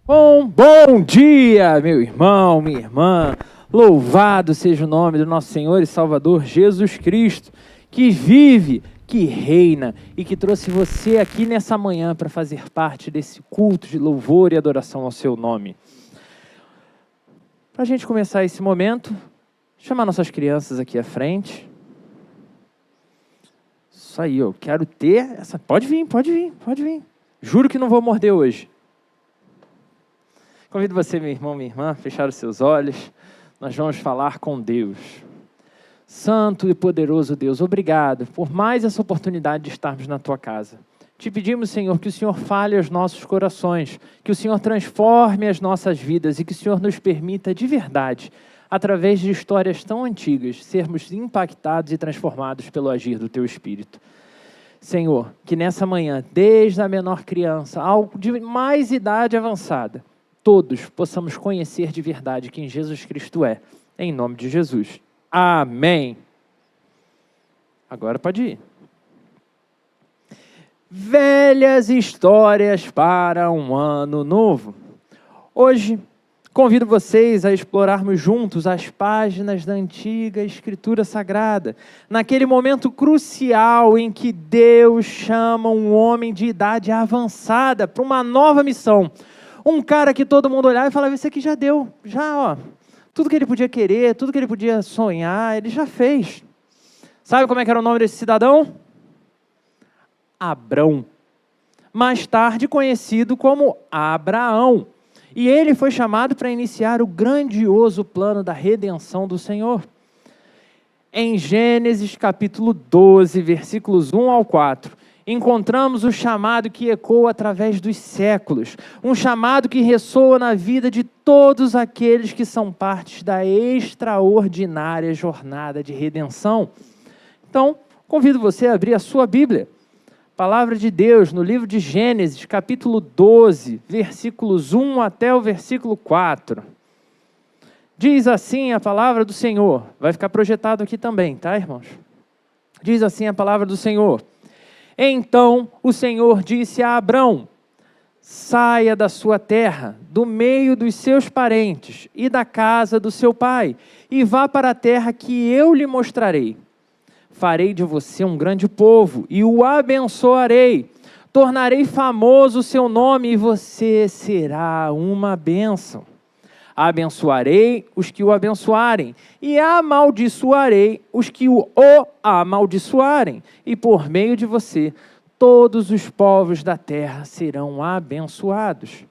Bom dia, meu irmão, minha irmã. Louvado seja o nome do nosso Senhor e Salvador Jesus Cristo, que vive, que reina e que trouxe você aqui nessa manhã para fazer parte desse culto de louvor e adoração ao seu nome. Para a gente começar esse momento, chamar nossas crianças aqui à frente. Isso aí, eu quero ter essa... Pode vir. Juro que não vou morder hoje. Convido você, meu irmão, minha irmã, a fechar os seus olhos. Nós vamos falar com Deus. Santo e poderoso Deus, obrigado por mais essa oportunidade de estarmos na Tua casa. Te pedimos, Senhor, que o Senhor fale aos nossos corações, que o Senhor transforme as nossas vidas e que o Senhor nos permita de verdade, através de histórias tão antigas, sermos impactados e transformados pelo agir do Teu Espírito. Senhor, que nessa manhã, desde a menor criança ao de mais idade avançada, todos possamos conhecer de verdade quem Jesus Cristo é, em nome de Jesus. Amém. Agora pode ir. Velhas histórias para um ano novo. Hoje, convido vocês a explorarmos juntos as páginas da antiga Escritura Sagrada, naquele momento crucial em que Deus chama um homem de idade avançada para uma nova missão. Um cara que todo mundo olhava e falava, isso aqui já deu, tudo que ele podia querer, tudo que ele podia sonhar, ele já fez. Sabe como é que era o nome desse cidadão? Abrão. Mais tarde conhecido como Abraão. E ele foi chamado para iniciar o grandioso plano da redenção do Senhor. Em Gênesis capítulo 12, versículos 1 ao 4, encontramos o chamado que ecoa através dos séculos, um chamado que ressoa na vida de todos aqueles que são partes da extraordinária jornada de redenção. Então, convido você a abrir a sua Bíblia. Palavra de Deus no livro de Gênesis, capítulo 12, versículos 1 até o versículo 4. Diz assim a palavra do Senhor. Vai ficar projetado aqui também, tá, irmãos? Diz assim a palavra do Senhor. Então o Senhor disse a Abrão, saia da sua terra, do meio dos seus parentes e da casa do seu pai, e vá para a terra que eu lhe mostrarei. Farei de você um grande povo e o abençoarei. Tornarei famoso o seu nome e você será uma bênção. Abençoarei os que o abençoarem e amaldiçoarei os que o amaldiçoarem. E por meio de você, todos os povos da terra serão abençoados.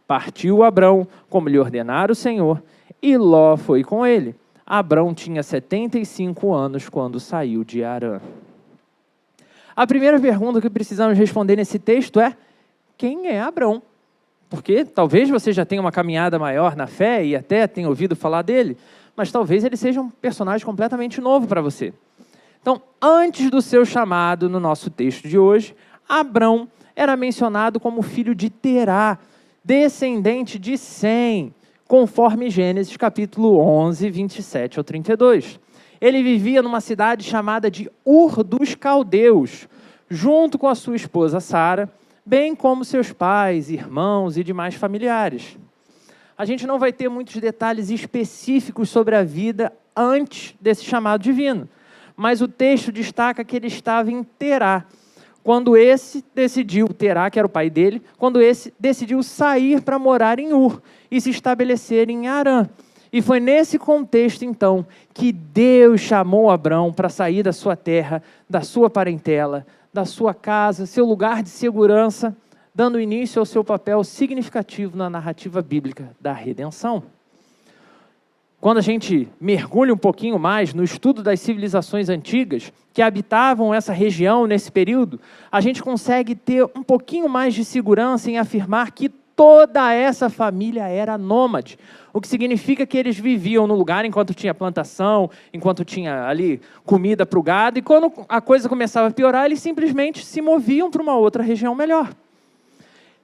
Partiu Abrão, como lhe ordenara o Senhor, e Ló foi com ele. Abrão tinha 75 anos quando saiu de Harã. A primeira pergunta que precisamos responder nesse texto é: quem é Abrão? Porque talvez você já tenha uma caminhada maior na fé e até tenha ouvido falar dele, mas talvez ele seja um personagem completamente novo para você. Então, antes do seu chamado no nosso texto de hoje, Abrão era mencionado como filho de Terá, descendente de Sem, conforme Gênesis capítulo 11, 27 ao 32. Ele vivia numa cidade chamada de Ur dos Caldeus, junto com a sua esposa Sara, bem como seus pais, irmãos e demais familiares. A gente não vai ter muitos detalhes específicos sobre a vida antes desse chamado divino, mas o texto destaca que ele estava em Terá, quando esse decidiu, Terá, que era o pai dele, quando esse decidiu sair para morar em Ur e se estabelecer em Harã. E foi nesse contexto, então, que Deus chamou Abrão para sair da sua terra, da sua parentela, da sua casa, seu lugar de segurança, dando início ao seu papel significativo na narrativa bíblica da redenção. Quando a gente mergulha um pouquinho mais no estudo das civilizações antigas que habitavam essa região nesse período, a gente consegue ter um pouquinho mais de segurança em afirmar que toda essa família era nômade, o que significa que eles viviam no lugar enquanto tinha plantação, enquanto tinha ali comida para o gado, e quando a coisa começava a piorar, eles simplesmente se moviam para uma outra região melhor.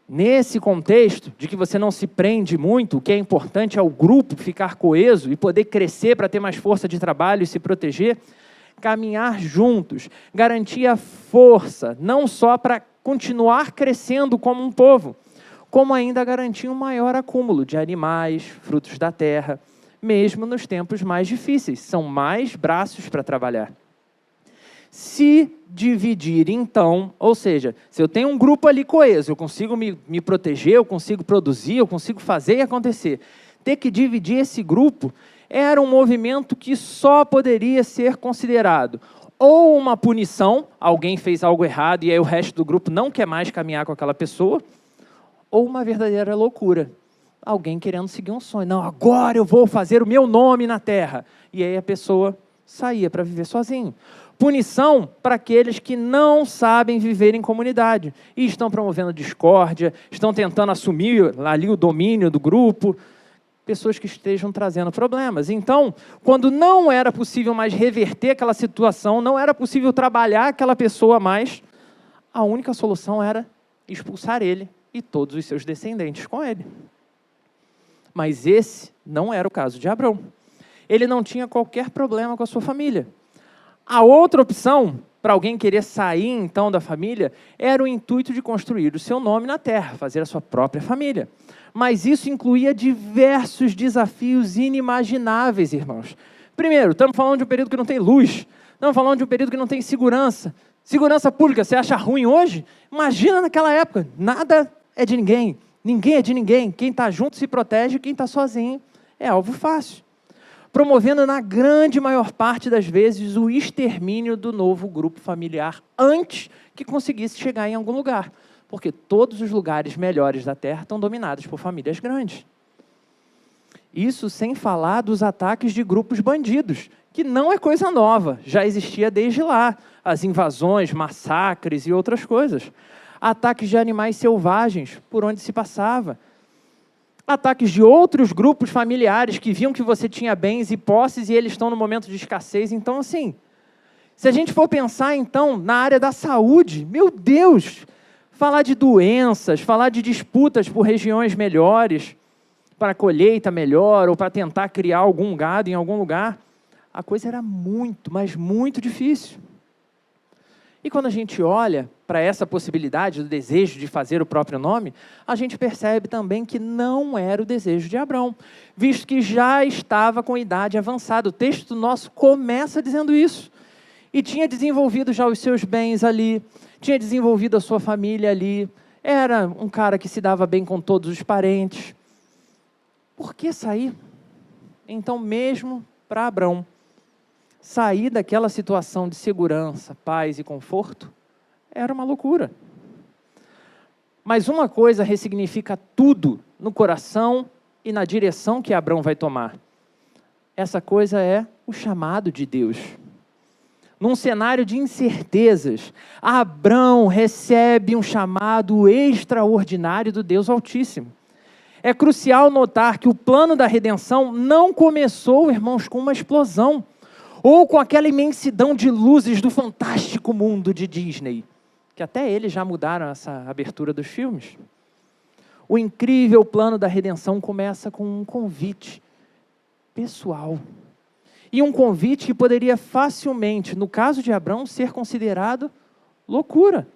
Nesse contexto de que você não se prende muito, o que é importante é o grupo ficar coeso e poder crescer para ter mais força de trabalho e se proteger, caminhar juntos garantia força, não só para continuar crescendo como um povo, como ainda garantir um maior acúmulo de animais, frutos da terra, mesmo nos tempos mais difíceis. São mais braços para trabalhar. Se dividir, então, ou seja, se eu tenho um grupo ali coeso, eu consigo me proteger, eu consigo produzir, eu consigo fazer e acontecer. Ter que dividir esse grupo era um movimento que só poderia ser considerado ou uma punição, alguém fez algo errado e aí o resto do grupo não quer mais caminhar com aquela pessoa, ou uma verdadeira loucura. Alguém querendo seguir um sonho. Não, agora eu vou fazer o meu nome na terra. E aí a pessoa saía para viver sozinho. Punição para aqueles que não sabem viver em comunidade e estão promovendo discórdia, estão tentando assumir ali o domínio do grupo, pessoas que estejam trazendo problemas. Então, quando não era possível mais reverter aquela situação, não era possível trabalhar aquela pessoa mais, a única solução era expulsar ele e todos os seus descendentes com ele. Mas esse não era o caso de Abrão. Ele não tinha qualquer problema com a sua família. A outra opção, para alguém querer sair então da família, era o intuito de construir o seu nome na terra, fazer a sua própria família. Mas isso incluía diversos desafios inimagináveis, irmãos. Primeiro, estamos falando de um período que não tem luz, estamos falando de um período que não tem segurança. Segurança pública, você acha ruim hoje? Imagina naquela época, nada é de ninguém, ninguém é de ninguém. Quem está junto se protege, quem está sozinho é alvo fácil. Promovendo na grande maior parte das vezes o extermínio do novo grupo familiar antes que conseguisse chegar em algum lugar. Porque todos os lugares melhores da Terra estão dominados por famílias grandes. Isso sem falar dos ataques de grupos bandidos, que não é coisa nova, já existia desde lá. As invasões, massacres e outras coisas. Ataques de animais selvagens por onde se passava. Ataques de outros grupos familiares que viam que você tinha bens e posses e eles estão no momento de escassez. Então, assim, se a gente for pensar, então, na área da saúde, meu Deus, falar de doenças, falar de disputas por regiões melhores, para colheita melhor ou para tentar criar algum gado em algum lugar, a coisa era muito, mas muito difícil. E quando a gente olha para essa possibilidade do desejo de fazer o próprio nome, a gente percebe também que não era o desejo de Abrão, visto que já estava com idade avançada. O texto nosso começa dizendo isso. E tinha desenvolvido já os seus bens ali, tinha desenvolvido a sua família ali, era um cara que se dava bem com todos os parentes. Por que sair? Então, mesmo para Abrão, sair daquela situação de segurança, paz e conforto, era uma loucura. Mas uma coisa ressignifica tudo no coração e na direção que Abrão vai tomar. Essa coisa é o chamado de Deus. Num cenário de incertezas, Abrão recebe um chamado extraordinário do Deus Altíssimo. É crucial notar que o plano da redenção não começou, irmãos, com uma explosão, ou com aquela imensidão de luzes do fantástico mundo de Disney, que até eles já mudaram essa abertura dos filmes. O incrível plano da redenção começa com um convite pessoal. E um convite que poderia facilmente, no caso de Abrão, ser considerado loucura.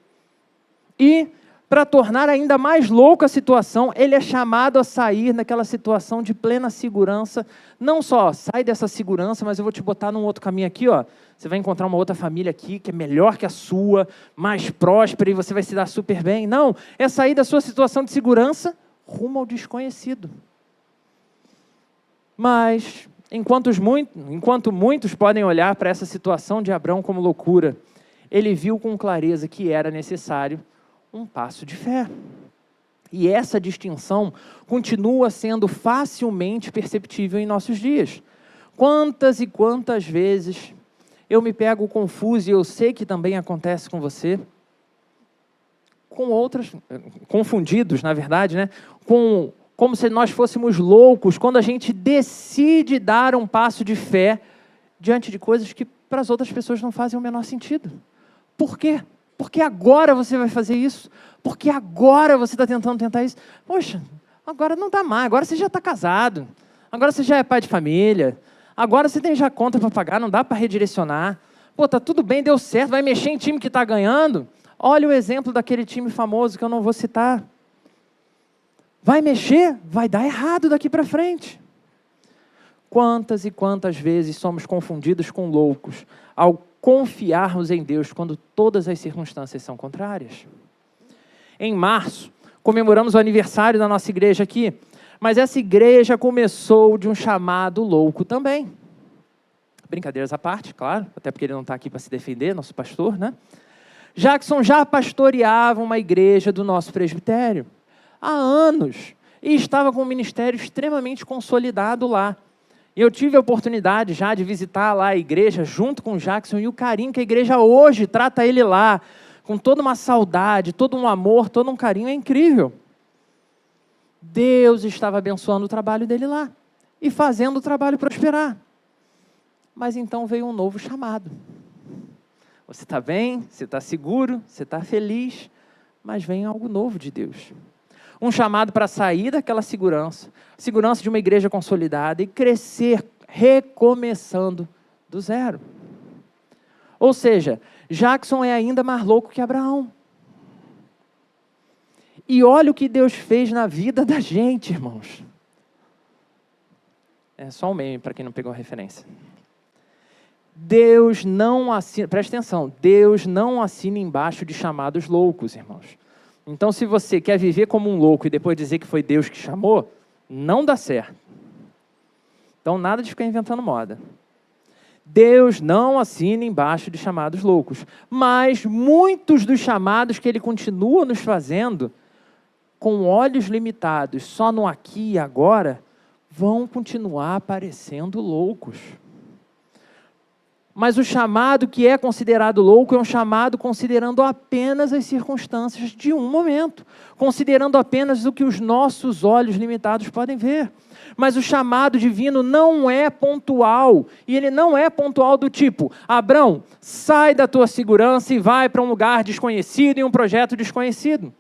E, para tornar ainda mais louca a situação, ele é chamado a sair daquela situação de plena segurança. Não só, sai dessa segurança, mas eu vou te botar num outro caminho aqui, ó. Você vai encontrar uma outra família aqui, que é melhor que a sua, mais próspera, e você vai se dar super bem. Não, é sair da sua situação de segurança rumo ao desconhecido. Mas, enquanto muitos podem olhar para essa situação de Abrão como loucura, ele viu com clareza que era necessário um passo de fé. E essa distinção continua sendo facilmente perceptível em nossos dias. Quantas e quantas vezes eu me pego confuso, e eu sei que também acontece com você, com outras, confundidos, na verdade, né? Como se nós fôssemos loucos, quando a gente decide dar um passo de fé diante de coisas que para as outras pessoas não fazem o menor sentido. Por quê? Porque agora você vai fazer isso? Porque agora você está tentando tentar isso? Poxa, agora não dá mais, agora você já está casado, agora você já é pai de família, agora você tem já conta para pagar, não dá para redirecionar. Pô, tá tudo bem, deu certo, vai mexer em time que está ganhando? Olha o exemplo daquele time famoso que eu não vou citar. vai mexer, vai dar errado daqui para frente. Quantas e quantas vezes somos confundidos com loucos ao confiarmos em Deus quando todas as circunstâncias são contrárias? Em março, comemoramos o aniversário da nossa igreja aqui, mas essa igreja começou de um chamado louco também. Brincadeiras à parte, claro, até porque ele não está aqui para se defender, nosso pastor, né? Jackson já pastoreava uma igreja do nosso presbitério há anos e estava com um ministério extremamente consolidado lá. E eu tive a oportunidade já de visitar lá a igreja junto com o Jackson e o carinho que a igreja hoje trata ele lá, com toda uma saudade, todo um amor, todo um carinho, é incrível. Deus estava abençoando o trabalho dele lá e fazendo o trabalho prosperar. Mas então veio um novo chamado. Você está bem, você está seguro, você está feliz, mas vem algo novo de Deus. Um chamado para sair daquela segurança de uma igreja consolidada e crescer recomeçando do zero. Ou seja, Jackson é ainda mais louco que Abraão. E olha o que Deus fez na vida da gente, irmãos. É só um meme para quem não pegou a referência. Deus não assina, preste atenção, Deus não assina embaixo de chamados loucos, irmãos. Então, se você quer viver como um louco e depois dizer que foi Deus que chamou, não dá certo. Então, nada de ficar inventando moda. Deus não assina embaixo de chamados loucos. Mas muitos dos chamados que Ele continua nos fazendo, com olhos limitados, só no aqui e agora, vão continuar parecendo loucos. Mas o chamado que é considerado louco é um chamado considerando apenas as circunstâncias de um momento, considerando apenas o que os nossos olhos limitados podem ver. Mas o chamado divino não é pontual, e ele não é pontual do tipo, Abrão, sai da tua segurança e vai para um lugar desconhecido e um projeto desconhecido.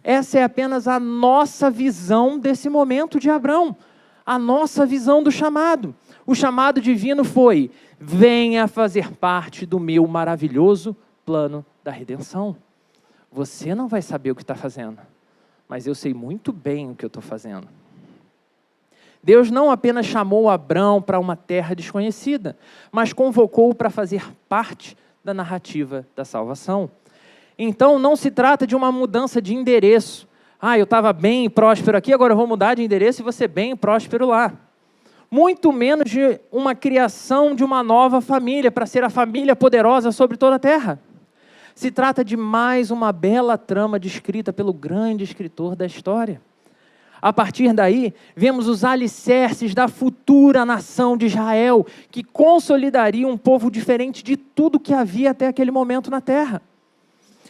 Essa é apenas a nossa visão desse momento de Abrão, a nossa visão do chamado. O chamado divino foi, venha fazer parte do meu maravilhoso plano da redenção. Você não vai saber o que está fazendo, mas eu sei muito bem o que eu estou fazendo. Deus não apenas chamou Abrão para uma terra desconhecida, mas convocou-o para fazer parte da narrativa da salvação. Então, não se trata de uma mudança de endereço. Eu estava bem e próspero aqui, agora eu vou mudar de endereço e vou ser bem e próspero lá. Muito menos de uma criação de uma nova família, para ser a família poderosa sobre toda a terra. Se trata de mais uma bela trama descrita pelo grande escritor da história. A partir daí, vemos os alicerces da futura nação de Israel, que consolidaria um povo diferente de tudo que havia até aquele momento na terra.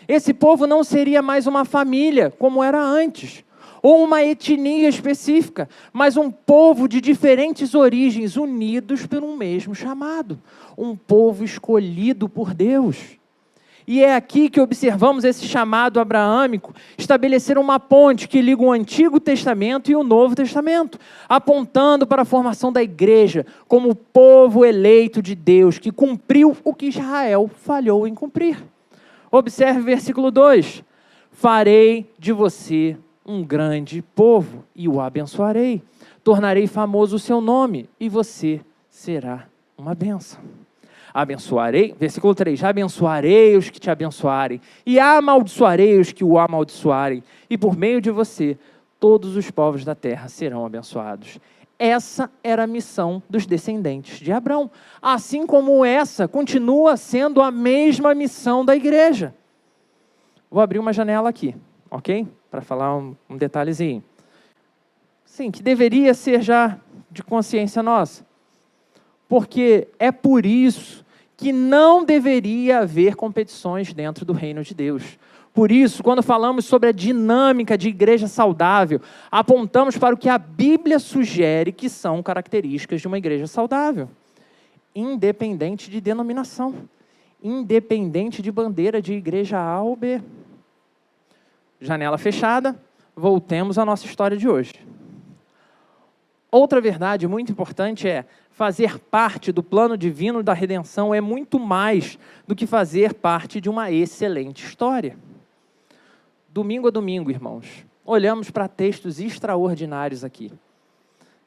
Esse povo não seria mais uma família, como era antes, ou uma etnia específica, mas um povo de diferentes origens, unidos por um mesmo chamado. Um povo escolhido por Deus. E é aqui que observamos esse chamado abraâmico, estabelecer uma ponte que liga o Antigo Testamento e o Novo Testamento, apontando para a formação da igreja como o povo eleito de Deus, que cumpriu o que Israel falhou em cumprir. Observe o versículo 2. Farei de você um grande povo e o abençoarei. Tornarei famoso o seu nome e você será uma bênção. Abençoarei, versículo 3, abençoarei os que te abençoarem e amaldiçoarei os que o amaldiçoarem, e por meio de você todos os povos da terra serão abençoados. Essa era a missão dos descendentes de Abrão, assim como essa continua sendo a mesma missão da igreja. Vou abrir uma janela aqui, ok? Para falar um detalhezinho. Sim, que deveria ser já de consciência nossa, porque é por isso que não deveria haver competições dentro do reino de Deus. Por isso, quando falamos sobre a dinâmica de igreja saudável, apontamos para o que a Bíblia sugere que são características de uma igreja saudável. Independente de denominação, independente de bandeira de igreja A ou B. Janela fechada, voltemos à nossa história de hoje. Outra verdade muito importante é, fazer parte do plano divino da redenção é muito mais do que fazer parte de uma excelente história. Domingo a domingo, irmãos, olhamos para textos extraordinários aqui.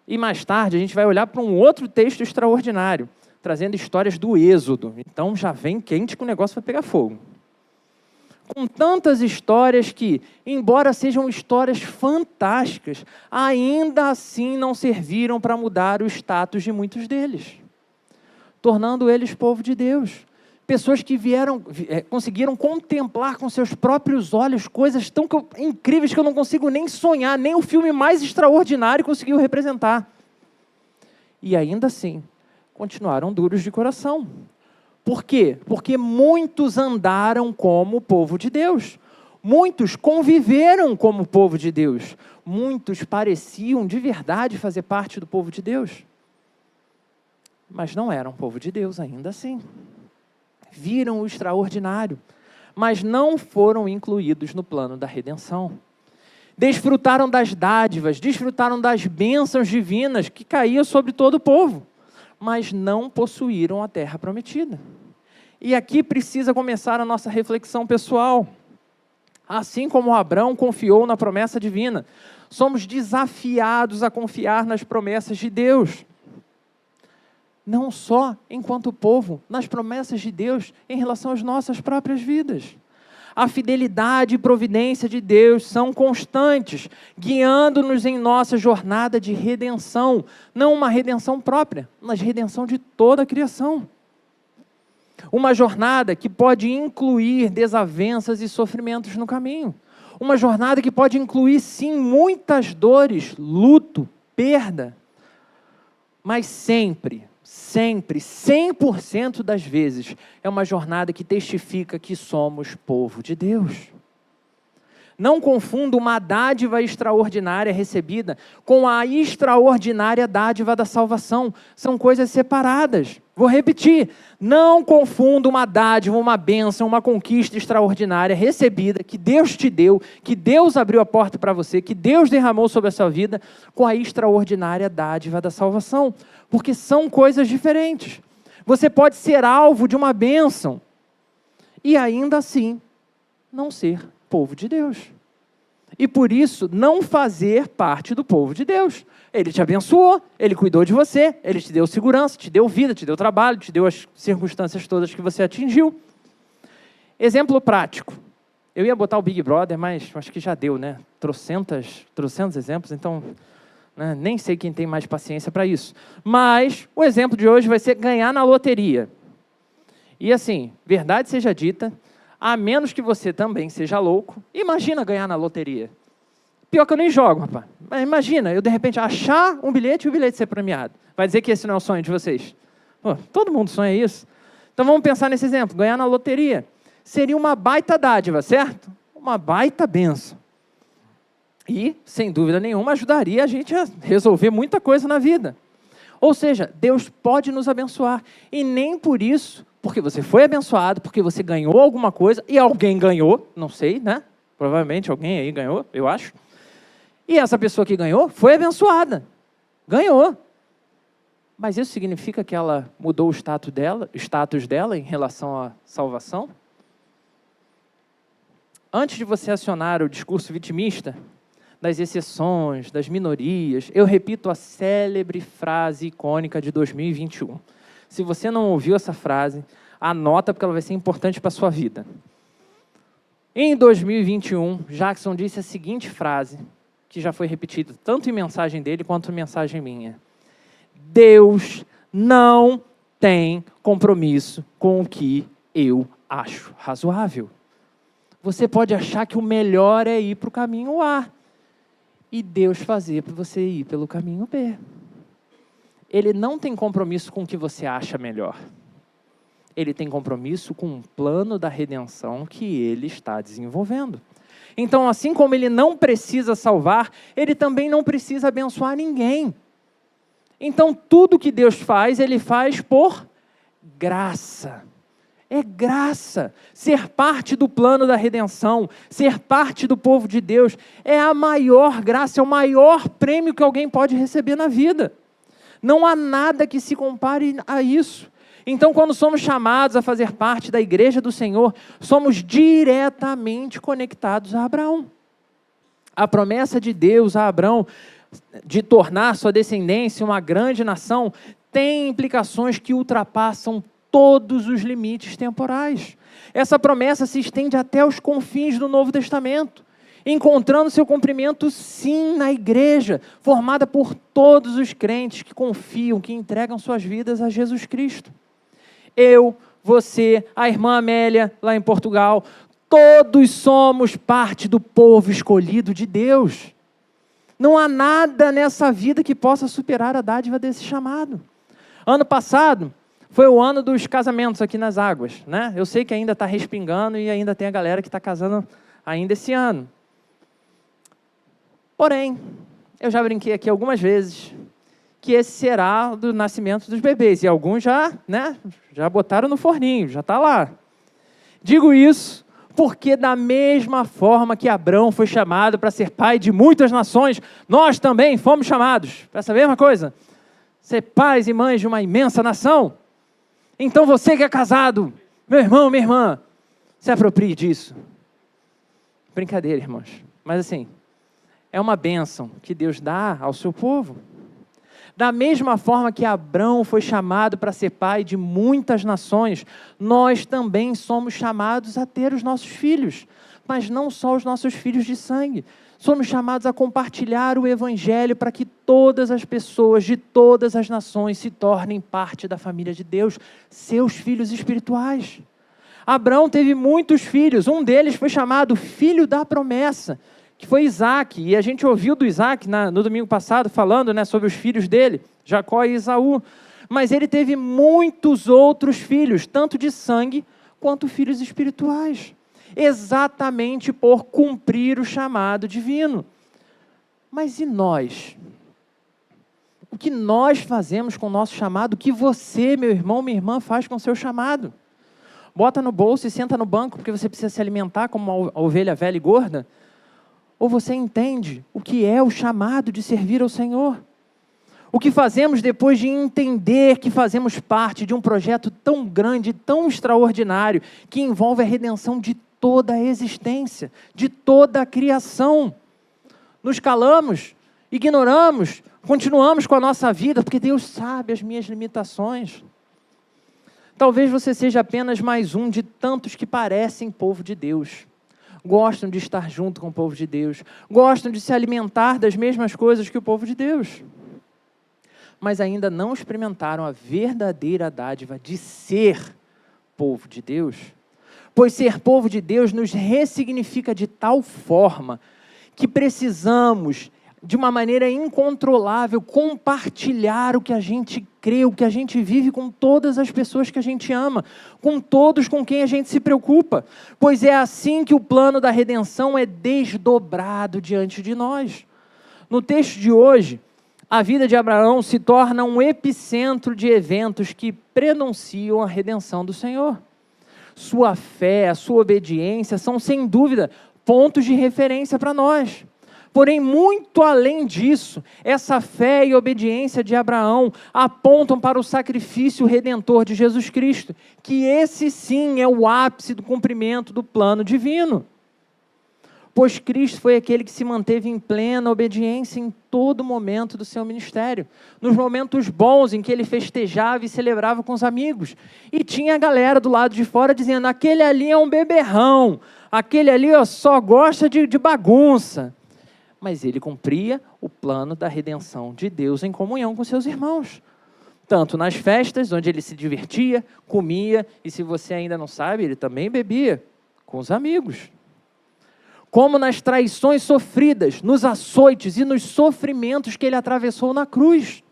E mais tarde a gente vai olhar para um outro texto extraordinário, trazendo histórias do Êxodo. Então já vem quente que o negócio vai pegar fogo. Com tantas histórias que, embora sejam histórias fantásticas, ainda assim não serviram para mudar o status de muitos deles, tornando eles povo de Deus. Pessoas que conseguiram contemplar com seus próprios olhos coisas tão incríveis que eu não consigo nem sonhar, nem o filme mais extraordinário conseguiu representar. E ainda assim, continuaram duros de coração. Por quê? Porque muitos andaram como o povo de Deus. Muitos conviveram como o povo de Deus. Muitos pareciam de verdade fazer parte do povo de Deus. Mas não eram povo de Deus ainda assim. Viram o extraordinário, mas não foram incluídos no plano da redenção. Desfrutaram das dádivas, desfrutaram das bênçãos divinas que caíam sobre todo o povo, mas não possuíram a terra prometida. E aqui precisa começar a nossa reflexão pessoal. Assim como Abraão confiou na promessa divina, somos desafiados a confiar nas promessas de Deus. Não só enquanto povo, nas promessas de Deus em relação às nossas próprias vidas. A fidelidade e providência de Deus são constantes, guiando-nos em nossa jornada de redenção. Não uma redenção própria, mas redenção de toda a criação. Uma jornada que pode incluir desavenças e sofrimentos no caminho. Uma jornada que pode incluir, sim, muitas dores, luto, perda. Mas sempre, 100% das vezes, é uma jornada que testifica que somos povo de Deus. Não confunda uma dádiva extraordinária recebida com a extraordinária dádiva da salvação. São coisas separadas. Vou repetir. Não confunda uma dádiva, uma bênção, uma conquista extraordinária recebida, que Deus te deu, que Deus abriu a porta para você, que Deus derramou sobre a sua vida, com a extraordinária dádiva da salvação. Porque são coisas diferentes. Você pode ser alvo de uma bênção e ainda assim não ser povo de Deus. E por isso, não fazer parte do povo de Deus. Ele te abençoou, Ele cuidou de você, Ele te deu segurança, te deu vida, te deu trabalho, te deu as circunstâncias todas que você atingiu. Exemplo prático. Eu ia botar o Big Brother, mas acho que já deu, né? Trocentos exemplos, então né, nem sei quem tem mais paciência para isso. Mas o exemplo de hoje vai ser ganhar na loteria. E assim, verdade seja dita, a menos que você também seja louco, imagina ganhar na loteria. Pior que eu nem jogo, rapaz. Mas imagina, eu de repente achar um bilhete e o bilhete ser premiado. Vai dizer que esse não é o sonho de vocês? Pô, todo mundo sonha isso. Então vamos pensar nesse exemplo, ganhar na loteria. Seria uma baita dádiva, certo? Uma baita bênção. E, sem dúvida nenhuma, ajudaria a gente a resolver muita coisa na vida. Ou seja, Deus pode nos abençoar. E nem por isso, porque você foi abençoado, porque você ganhou alguma coisa, e alguém ganhou, não sei, né? Provavelmente alguém aí ganhou, eu acho. E essa pessoa que ganhou foi abençoada. Ganhou. Mas isso significa que ela mudou o status dela em relação à salvação? Antes de você acionar o discurso vitimista, das exceções, das minorias, eu repito a célebre frase icônica de 2021. Se você não ouviu essa frase, anota porque ela vai ser importante para a sua vida. Em 2021, Jackson disse a seguinte frase, que já foi repetida tanto em mensagem dele quanto em mensagem minha. Deus não tem compromisso com o que eu acho razoável. Você pode achar que o melhor é ir para o caminho A e Deus fazer para você ir pelo caminho B. Ele não tem compromisso com o que você acha melhor. Ele tem compromisso com um plano da redenção que ele está desenvolvendo. Então, assim como ele não precisa salvar, ele também não precisa abençoar ninguém. Então, tudo que Deus faz, ele faz por graça. É graça. Ser parte do plano da redenção, ser parte do povo de Deus, é a maior graça, é o maior prêmio que alguém pode receber na vida. Não há nada que se compare a isso. Então, quando somos chamados a fazer parte da igreja do Senhor, somos diretamente conectados a Abraão. A promessa de Deus a Abrão de tornar sua descendência uma grande nação tem implicações que ultrapassam todos os limites temporais. Essa promessa se estende até os confins do Novo Testamento, encontrando seu cumprimento, sim, na igreja, formada por todos os crentes que confiam, que entregam suas vidas a Jesus Cristo. Eu, você, a irmã Amélia, lá em Portugal, todos somos parte do povo escolhido de Deus. Não há nada nessa vida que possa superar a dádiva desse chamado. Ano passado foi o ano dos casamentos aqui nas Águas, né? Eu sei que ainda está respingando e ainda tem a galera que está casando ainda esse ano. Porém, eu já brinquei aqui algumas vezes que esse será do nascimento dos bebês. E alguns já botaram no forninho, já está lá. Digo isso porque da mesma forma que Abrão foi chamado para ser pai de muitas nações, nós também fomos chamados para essa mesma coisa. Ser pais e mães de uma imensa nação. Então você que é casado, meu irmão, minha irmã, se aproprie disso. Brincadeira, irmãos. Mas assim, é uma bênção que Deus dá ao seu povo. Da mesma forma que Abrão foi chamado para ser pai de muitas nações, nós também somos chamados a ter os nossos filhos, mas não só os nossos filhos de sangue. Somos chamados a compartilhar o Evangelho para que todas as pessoas de todas as nações se tornem parte da família de Deus, seus filhos espirituais. Abrão teve muitos filhos, um deles foi chamado filho da promessa, que foi Isaac, e a gente ouviu do Isaac no domingo passado, falando, né, sobre os filhos dele, Jacó e Esaú, mas ele teve muitos outros filhos, tanto de sangue, quanto filhos espirituais, exatamente por cumprir o chamado divino. Mas e nós? O que nós fazemos com o nosso chamado? O que você, meu irmão, minha irmã, faz com o seu chamado? Bota no bolso e senta no banco, porque você precisa se alimentar como uma ovelha velha e gorda? Ou você entende o que é o chamado de servir ao Senhor? O que fazemos depois de entender que fazemos parte de um projeto tão grande, tão extraordinário, que envolve a redenção de toda a existência, de toda a criação? Nos calamos, ignoramos, continuamos com a nossa vida, porque Deus sabe as minhas limitações. Talvez você seja apenas mais um de tantos que parecem povo de Deus. Gostam de estar junto com o povo de Deus, gostam de se alimentar das mesmas coisas que o povo de Deus, mas ainda não experimentaram a verdadeira dádiva de ser povo de Deus, pois ser povo de Deus nos ressignifica de tal forma que precisamos, de uma maneira incontrolável, compartilhar o que a gente crê, o que a gente vive com todas as pessoas que a gente ama, com todos com quem a gente se preocupa, pois é assim que o plano da redenção é desdobrado diante de nós. No texto de hoje, a vida de Abraão se torna um epicentro de eventos que prenunciam a redenção do Senhor. Sua fé, a sua obediência são, sem dúvida, pontos de referência para nós. Porém, muito além disso, essa fé e obediência de Abraão apontam para o sacrifício redentor de Jesus Cristo, que esse sim é o ápice do cumprimento do plano divino. Pois Cristo foi aquele que se manteve em plena obediência em todo momento do seu ministério. Nos momentos bons em que ele festejava e celebrava com os amigos. E tinha a galera do lado de fora dizendo, aquele ali é um beberrão, aquele ali só gosta de bagunça. Mas ele cumpria o plano da redenção de Deus em comunhão com seus irmãos. Tanto nas festas, onde ele se divertia, comia, e se você ainda não sabe, ele também bebia com os amigos. Como nas traições sofridas, nos açoites e nos sofrimentos que ele atravessou na cruz.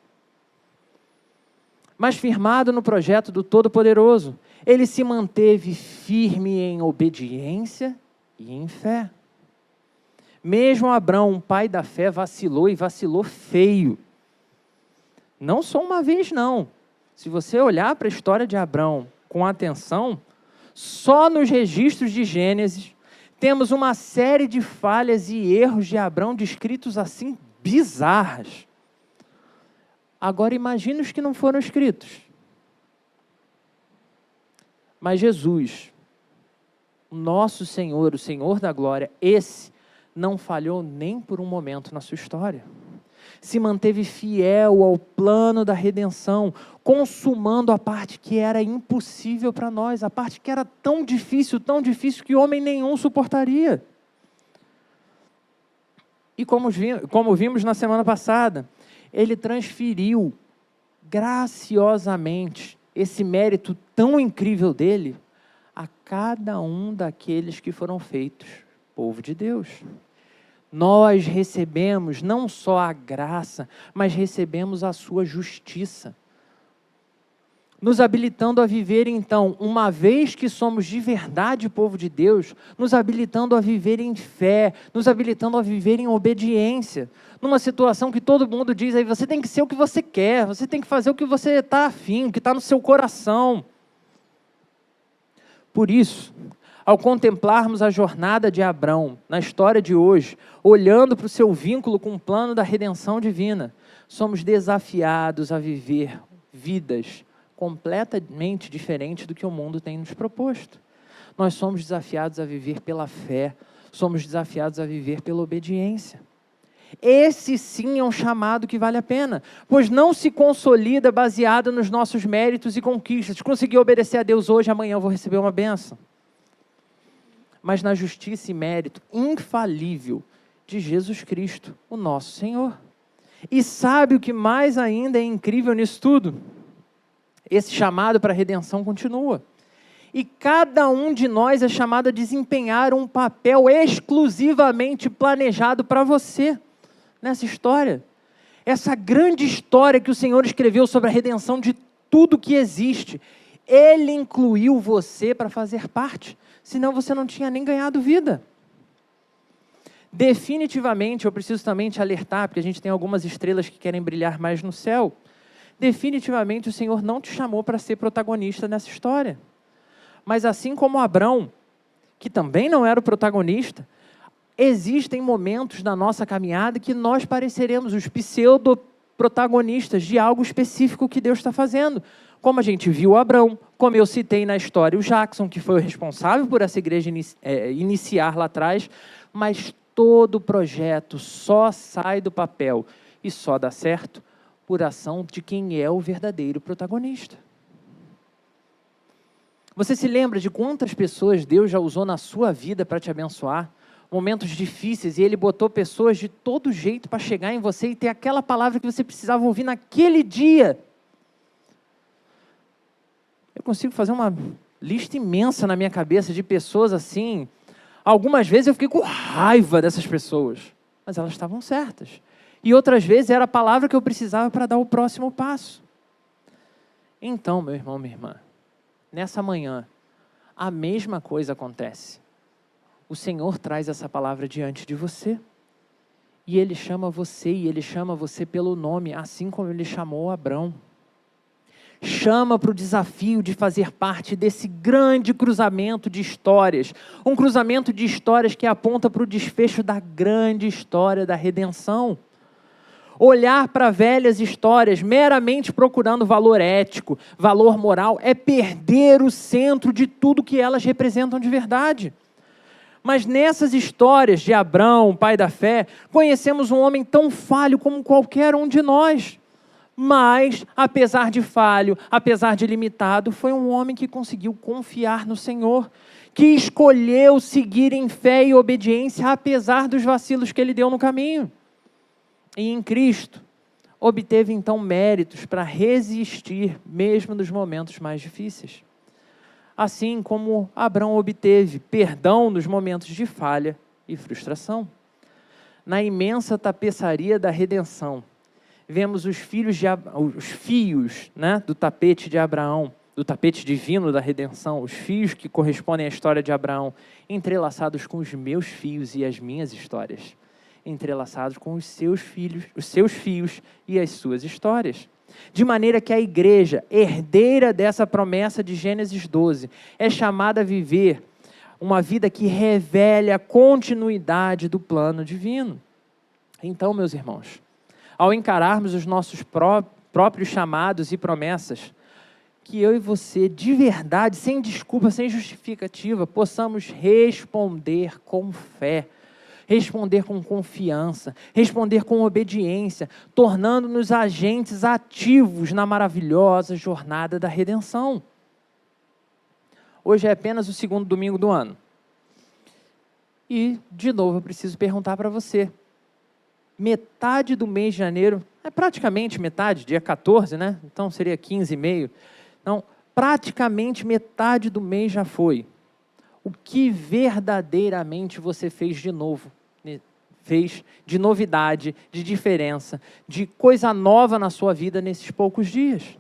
Mas firmado no projeto do Todo-Poderoso, ele se manteve firme em obediência e em fé. Mesmo Abrão, um pai da fé, vacilou e vacilou feio. Não só uma vez, não. Se você olhar para a história de Abrão com atenção, só nos registros de Gênesis, temos uma série de falhas e erros de Abrão descritos assim, bizarras. Agora imagine os que não foram escritos. Mas Jesus, o nosso Senhor, o Senhor da glória, esse não falhou nem por um momento na sua história. Se manteve fiel ao plano da redenção, consumando a parte que era impossível para nós, a parte que era tão difícil que homem nenhum suportaria. E como vimos na semana passada, ele transferiu graciosamente esse mérito tão incrível dele a cada um daqueles que foram feitos povo de Deus. Nós recebemos não só a graça, mas recebemos a sua justiça, nos habilitando a viver, então, uma vez que somos de verdade povo de Deus, nos habilitando a viver em fé, nos habilitando a viver em obediência, numa situação que todo mundo diz aí, você tem que ser o que você quer, você tem que fazer o que você está afim, o que está no seu coração. Por isso, ao contemplarmos a jornada de Abrão na história de hoje, olhando para o seu vínculo com o plano da redenção divina, somos desafiados a viver vidas completamente diferentes do que o mundo tem nos proposto. Nós somos desafiados a viver pela fé, somos desafiados a viver pela obediência. Esse sim é um chamado que vale a pena, pois não se consolida baseado nos nossos méritos e conquistas. Consegui obedecer a Deus hoje, amanhã eu vou receber uma bênção. Mas na justiça e mérito infalível de Jesus Cristo, o nosso Senhor. E sabe o que mais ainda é incrível nisso tudo? Esse chamado para a redenção continua. E cada um de nós é chamado a desempenhar um papel exclusivamente planejado para você nessa história. Essa grande história que o Senhor escreveu sobre a redenção de tudo que existe. Ele incluiu você para fazer parte. Senão você não tinha nem ganhado vida. Definitivamente, eu preciso também te alertar, porque a gente tem algumas estrelas que querem brilhar mais no céu. Definitivamente o Senhor não te chamou para ser protagonista nessa história. Mas assim como Abrão, que também não era o protagonista, existem momentos na nossa caminhada que nós pareceremos os pseudo-protagonistas de algo específico que Deus está fazendo. Como a gente viu Abrão, como eu citei na história o Jackson, que foi o responsável por essa igreja iniciar lá atrás, mas todo projeto só sai do papel e só dá certo por ação de quem é o verdadeiro protagonista. Você se lembra de quantas pessoas Deus já usou na sua vida para te abençoar? Momentos difíceis, e Ele botou pessoas de todo jeito para chegar em você e ter aquela palavra que você precisava ouvir naquele dia. Eu consigo fazer uma lista imensa na minha cabeça de pessoas assim. Algumas vezes eu fiquei com raiva dessas pessoas, mas elas estavam certas. E outras vezes era a palavra que eu precisava para dar o próximo passo. Então, meu irmão, minha irmã, nessa manhã, a mesma coisa acontece. O Senhor traz essa palavra diante de você. E Ele chama você, e Ele chama você pelo nome, assim como Ele chamou Abrão. Chama para o desafio de fazer parte desse grande cruzamento de histórias. Um cruzamento de histórias que aponta para o desfecho da grande história da redenção. Olhar para velhas histórias meramente procurando valor ético, valor moral, é perder o centro de tudo que elas representam de verdade. Mas nessas histórias de Abrão, pai da fé, conhecemos um homem tão falho como qualquer um de nós. Mas, apesar de falho, apesar de limitado, foi um homem que conseguiu confiar no Senhor, que escolheu seguir em fé e obediência, apesar dos vacilos que Ele deu no caminho. E em Cristo, obteve então méritos para resistir, mesmo nos momentos mais difíceis. Assim como Abrão obteve perdão nos momentos de falha e frustração. Na imensa tapeçaria da redenção, vemos os fios do tapete de Abraão, do tapete divino da redenção, os fios que correspondem à história de Abraão, entrelaçados com os meus fios e as minhas histórias, entrelaçados com os seus fios e as suas histórias. De maneira que a igreja, herdeira dessa promessa de Gênesis 12, é chamada a viver uma vida que revele a continuidade do plano divino. Então, meus irmãos, ao encararmos os nossos próprios chamados e promessas, que eu e você, de verdade, sem desculpa, sem justificativa, possamos responder com fé, responder com confiança, responder com obediência, tornando-nos agentes ativos na maravilhosa jornada da redenção. Hoje é apenas o segundo domingo do ano. E, de novo, eu preciso perguntar para você. Metade do mês de janeiro, é praticamente metade, dia 14, né? Então seria 15 e meio. Então, praticamente metade do mês já foi. O que verdadeiramente você fez de novo? Fez de novidade, de diferença, de coisa nova na sua vida nesses poucos dias?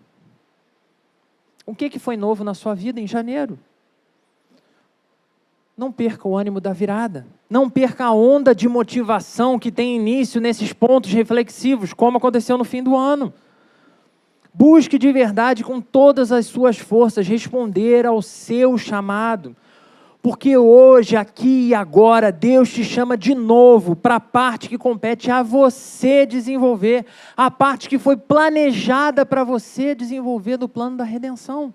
O que foi novo na sua vida em janeiro? Não perca o ânimo da virada. Não perca a onda de motivação que tem início nesses pontos reflexivos, como aconteceu no fim do ano. Busque de verdade, com todas as suas forças, responder ao seu chamado. Porque hoje, aqui e agora, Deus te chama de novo para a parte que compete a você desenvolver. A parte que foi planejada para você desenvolver do plano da redenção.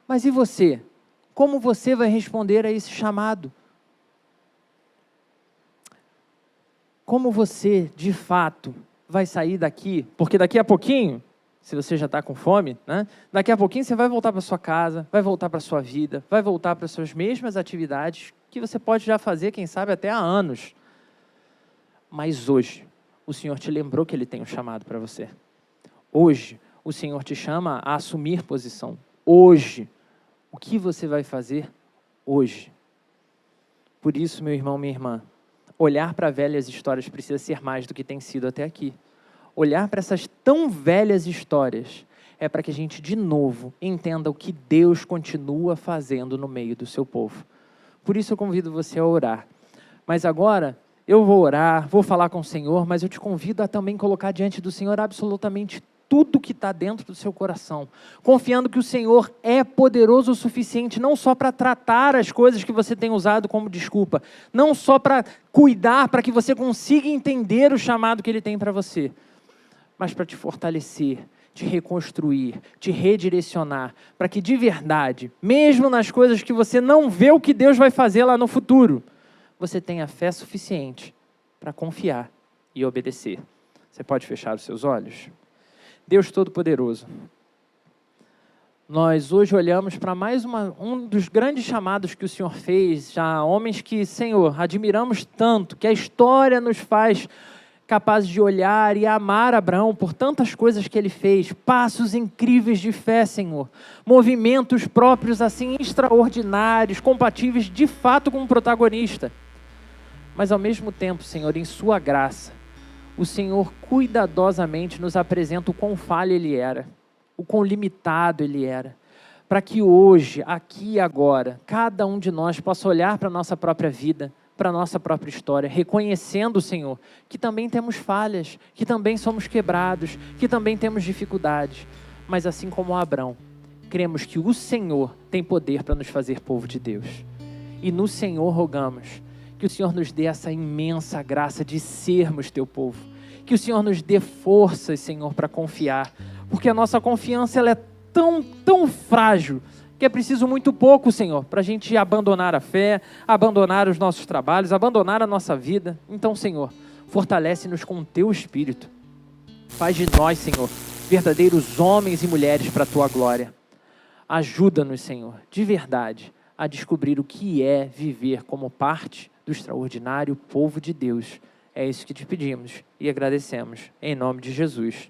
Mas e você? Como você vai responder a esse chamado? Como você, de fato, vai sair daqui? Porque daqui a pouquinho, se você já está com fome, né? Daqui a pouquinho você vai voltar para sua casa, vai voltar para a sua vida, vai voltar para as suas mesmas atividades que você pode já fazer, quem sabe, até há anos. Mas hoje, o Senhor te lembrou que Ele tem um chamado para você. Hoje, o Senhor te chama a assumir posição. Hoje, o que você vai fazer hoje? Por isso, meu irmão, minha irmã, olhar para velhas histórias precisa ser mais do que tem sido até aqui. Olhar para essas tão velhas histórias é para que a gente, de novo, entenda o que Deus continua fazendo no meio do seu povo. Por isso eu convido você a orar. Mas agora, eu vou orar, vou falar com o Senhor, mas eu te convido a também colocar diante do Senhor absolutamente tudo que está dentro do seu coração, confiando que o Senhor é poderoso o suficiente, não só para tratar as coisas que você tem usado como desculpa, não só para cuidar, para que você consiga entender o chamado que Ele tem para você, mas para te fortalecer, te reconstruir, te redirecionar, para que de verdade, mesmo nas coisas que você não vê o que Deus vai fazer lá no futuro, você tenha fé suficiente para confiar e obedecer. Você pode fechar os seus olhos? Deus Todo-Poderoso, nós hoje olhamos para mais um dos grandes chamados que o Senhor fez, já homens que, Senhor, admiramos tanto, que a história nos faz capazes de olhar e amar Abraão por tantas coisas que ele fez, passos incríveis de fé, Senhor, movimentos próprios assim extraordinários, compatíveis de fato com o protagonista. Mas ao mesmo tempo, Senhor, em sua graça, o Senhor cuidadosamente nos apresenta o quão falho Ele era, o quão limitado Ele era, para que hoje, aqui e agora, cada um de nós possa olhar para a nossa própria vida, para a nossa própria história, reconhecendo, Senhor, que também temos falhas, que também somos quebrados, que também temos dificuldades, mas assim como Abraão, cremos que o Senhor tem poder para nos fazer povo de Deus. E no Senhor rogamos que o Senhor nos dê essa imensa graça de sermos teu povo. Que o Senhor nos dê forças, Senhor, para confiar. Porque a nossa confiança ela é tão frágil que é preciso muito pouco, Senhor, para a gente abandonar a fé, abandonar os nossos trabalhos, abandonar a nossa vida. Então, Senhor, fortalece-nos com o teu Espírito. Faz de nós, Senhor, verdadeiros homens e mulheres para a tua glória. Ajuda-nos, Senhor, de verdade, a descobrir o que é viver como parte do extraordinário povo de Deus. É isso que te pedimos e agradecemos. Em nome de Jesus.